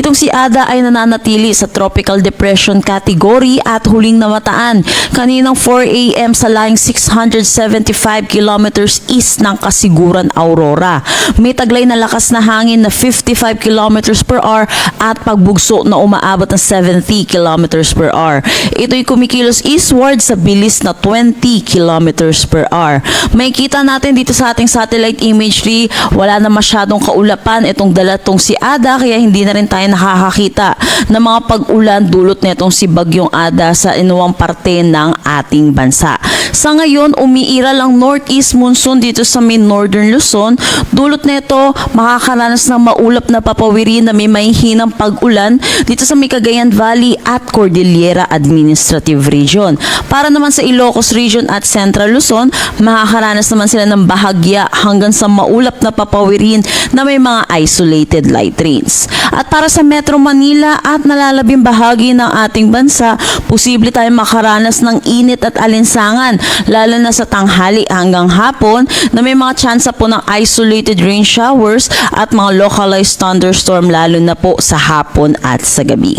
Itong si Ada ay nananatili sa tropical depression category at huling namataan kaninang 4 a.m. sa layong 675 kilometers east ng Kasiguran, Aurora. May taglay na lakas na hangin na 55 kilometers per hour at pagbugso na umaabot ng 70 kilometers per hour. Ito'y kumikilos eastward sa bilis na 20 kilometers per hour. May kita natin dito sa ating satellite imagery, wala na masyadong kaulapan itong dalatong si Ada, kaya hindi na rin tayo nakakakita ng mga pag-ulan dulot nitong si Bagyong Ada sa inuwang parte ng ating bansa. Sa ngayon, umiiral ang northeast monsoon dito sa may northern Luzon. Dulot nito, makakaranas ng maulap na papawirin na may mahihinang pag-ulan dito sa may Cagayan Valley at Cordillera Administrative Region. Para naman sa Ilocos Region at Central Luzon, makakaranas naman sila ng bahagya hanggang sa maulap na papawirin na may mga isolated light rains. At para sa Metro Manila at nalalabing bahagi ng ating bansa, posible tayong makaranas ng init at alinsangan, lalo na sa tanghali hanggang hapon na may mga tsansa po ng isolated rain showers at mga localized thunderstorm lalo na po sa hapon at sa gabi.